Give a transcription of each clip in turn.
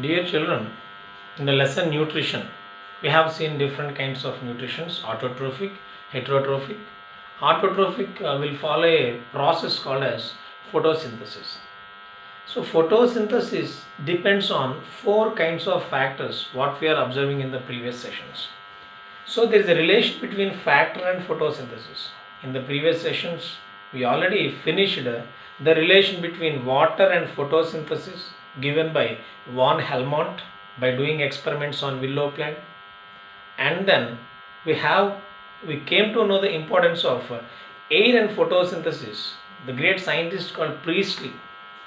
Dear children, in the lesson nutrition, we have seen different kinds of nutritions: autotrophic, heterotrophic. Autotrophic will follow a process called as photosynthesis. So photosynthesis depends on four kinds of factors what we are observing in the previous sessions. So there is a relation between factor and photosynthesis. In the previous sessions, we already finished the relation between water and photosynthesis given by von Helmont by doing experiments on willow plant, and then we came to know the importance of air and photosynthesis. The great scientist called Priestley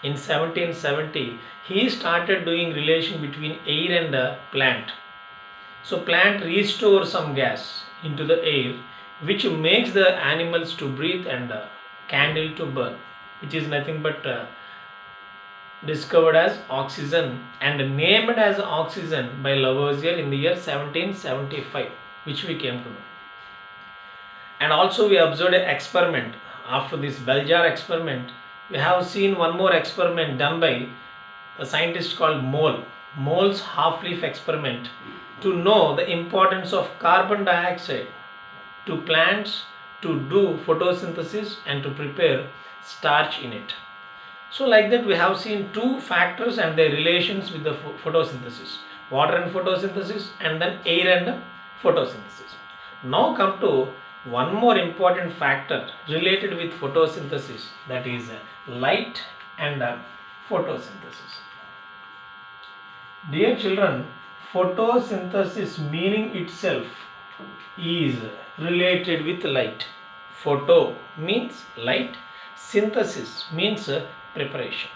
in 1770, he started doing relation between air and plant. So plant restores some gas into the air which makes the animals to breathe and candle to burn, which is nothing but discovered as oxygen and named as oxygen by Lavoisier in the year 1775, which we came to know. And also we observed an experiment. After this bell jar experiment, we have seen one more experiment done by a scientist called Moll's half-leaf experiment to know the importance of carbon dioxide to plants to do photosynthesis and to prepare starch in it. So like that we have seen two factors and their relations with the photosynthesis: water and photosynthesis, and then air and photosynthesis. Now come to one more important factor related with photosynthesis, that is light and photosynthesis. Dear children, photosynthesis meaning itself is related with light. Photo means light, synthesis means preparation.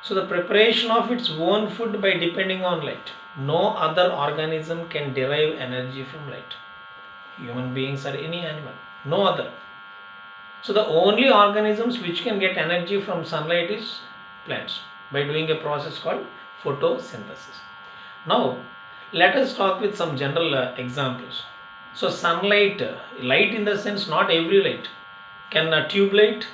So the preparation of its own food by depending on light. No other organism can derive energy from light. Human beings or any animal, no other. So the only organisms which can get energy from sunlight is plants by doing a process called photosynthesis. Now let us talk with some general examples. So sunlight, light in the sense not every light. Can a tube light,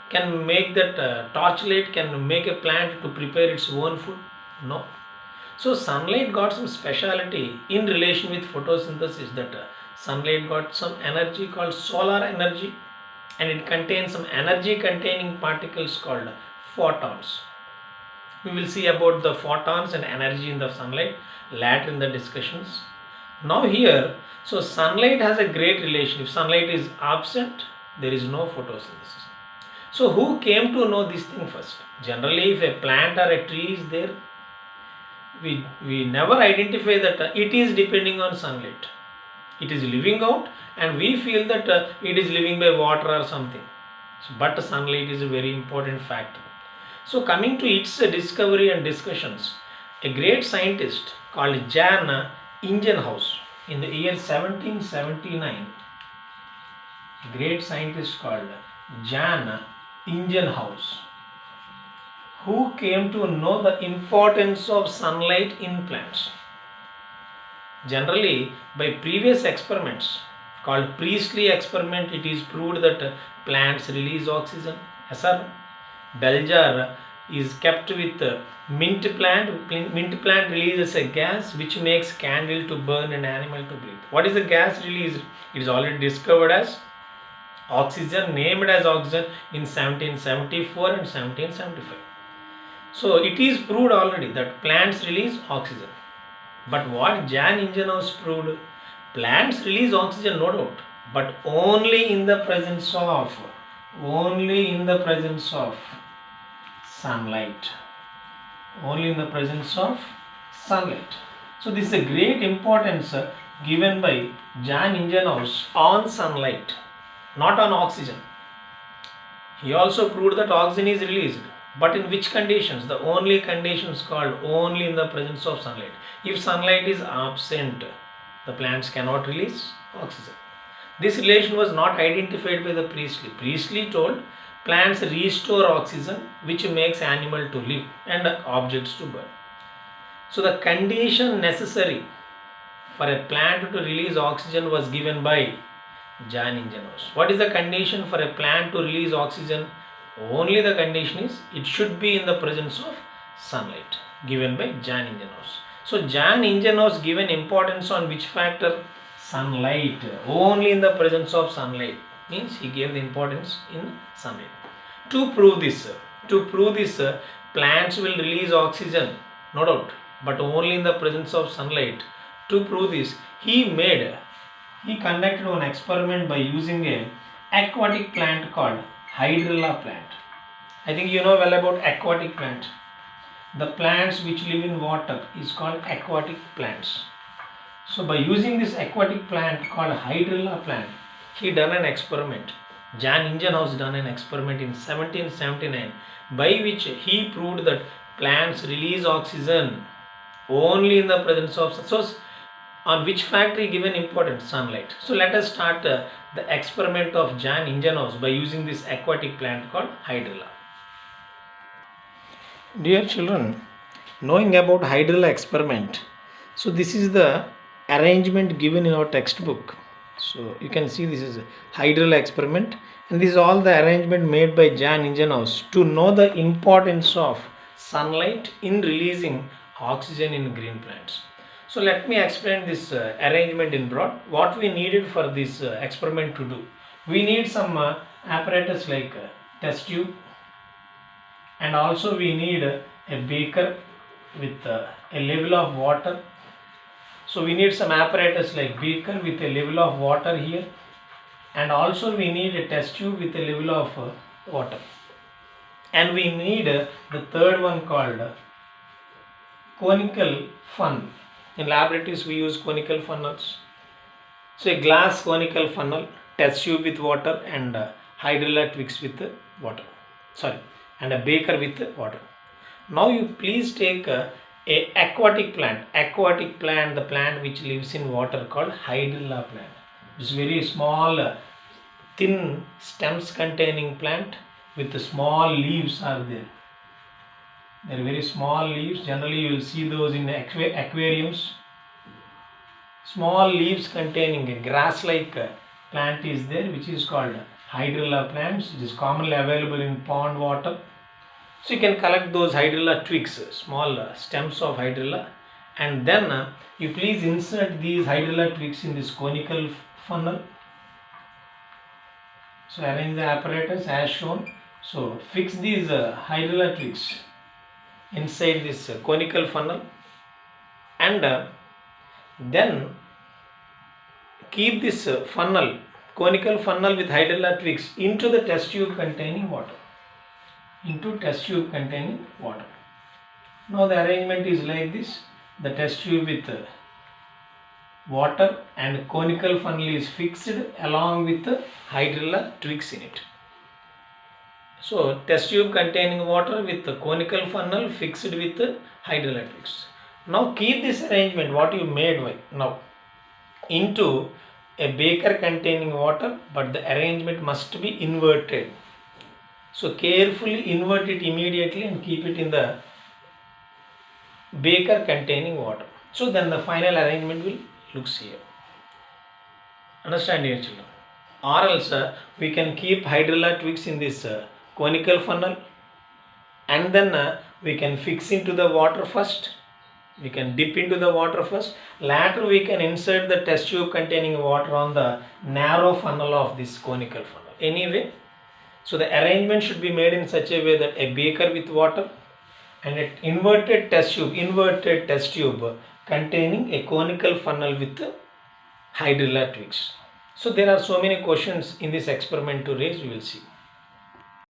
can make that torch light, can make a plant to prepare its own food? No. So sunlight got some speciality in relation with photosynthesis, that sunlight got some energy called solar energy, and it contains some energy containing particles called photons. We will see about the photons and energy in the sunlight later in the discussions. Now here, so sunlight has a great relation. If sunlight is absent, there is no photosynthesis. So who came to know this thing first? Generally, if a plant or a tree is there, we never identify that it is depending on sunlight. It is living out and we feel that it is living by water or something. So, but sunlight is a very important factor. So coming to its discovery and discussions, a great scientist called Jan Ingenhousz in the year 1779, great scientist called Jan Ingenhousz, who came to know the importance of sunlight in plants. Generally, by previous experiments called Priestley experiment, it is proved that plants release oxygen. Yes, sir. Bell jar is kept with mint plant. Mint plant releases a gas which makes candle to burn and animal to breathe. What is the gas released? It is already discovered as oxygen, named as oxygen in 1774 and 1775. So it is proved already that plants release oxygen. But what Jan Ingenhousz proved, plants release oxygen, no doubt, but only in the presence of sunlight. Only in the presence of sunlight. So this is a great importance given by Jan Ingenhousz on sunlight, not on oxygen. He also proved that oxygen is released, but in which conditions? The only conditions called only in the presence of sunlight. If sunlight is absent, the plants cannot release oxygen. This relation was not identified by the Priestley. Priestley told plants restore oxygen which makes animal to live and objects to burn. So the condition necessary for a plant to release oxygen was given by Jan Ingenhousz. What is the condition for a plant to release oxygen? Only the condition is it should be in the presence of sunlight. given by Jan Ingenos. So Jan Ingenos given importance on which factor? Sunlight. Only in the presence of sunlight. Means he gave the importance in sunlight. To prove this, plants will release oxygen, no doubt, but only in the presence of sunlight. To prove this, he conducted one experiment by using a aquatic plant called hydrilla plant. I think you know well about aquatic plant. The plants which live in water is called aquatic plants. So by using this aquatic plant called hydrilla plant, he done an experiment. Jan Ingenhousz done an experiment in 1779 by which he proved that plants release oxygen only in the presence of source. On which factor he given importance? Sunlight. So let us start the experiment of Jan Ingenhousz by using this aquatic plant called hydrilla. Dear children, knowing about hydrilla experiment, so this is the arrangement given in our textbook. So you can see this is a hydrilla experiment, and this is all the arrangement made by Jan Ingenhousz to know the importance of sunlight in releasing oxygen in green plants. So let me explain this arrangement in broad. What we needed for this experiment to do, we need some apparatus like test tube, and also we need a beaker with a level of water. So we need some apparatus like beaker with a level of water here, and also we need a test tube with a level of water, and we need the third one called conical funnel. In laboratories we use conical funnels. So a glass conical funnel, test tube with water, and hydrilla twigs with water. And a beaker with water. Now you please take a aquatic plant, the plant which lives in water called hydrilla plant. It's very small, thin stems containing plant with small leaves are there. They are very small leaves. Generally you will see those in aquariums. Small leaves containing a grass-like plant is there, which is called hydrilla plants. It is commonly available in pond water. So you can collect those hydrilla twigs, small stems of hydrilla, and then you please insert these hydrilla twigs in this conical funnel. So arrange the apparatus as shown. So fix these hydrilla twigs inside this conical funnel, and then keep this conical funnel with hydrilla twigs into the test tube containing water. Now the arrangement is like this. The test tube with water and conical funnel is fixed along with the hydrilla twigs in it. So test tube containing water with the conical funnel fixed with the hydrilla twigs. Now keep this arrangement what you made now into a beaker containing water, but the arrangement must be inverted. So carefully invert it immediately and keep it in the beaker containing water. So then the final arrangement will looks here. Understand, dear children? Or else we can keep hydrilla twigs in this conical funnel, and then we can fix into the water first. We can dip into the water first. Later we can insert the test tube containing water on the narrow funnel of this conical funnel. Anyway, so the arrangement should be made in such a way that a beaker with water and an inverted test tube containing a conical funnel with hydrilla twigs. So there are so many questions in this experiment to raise, we will see.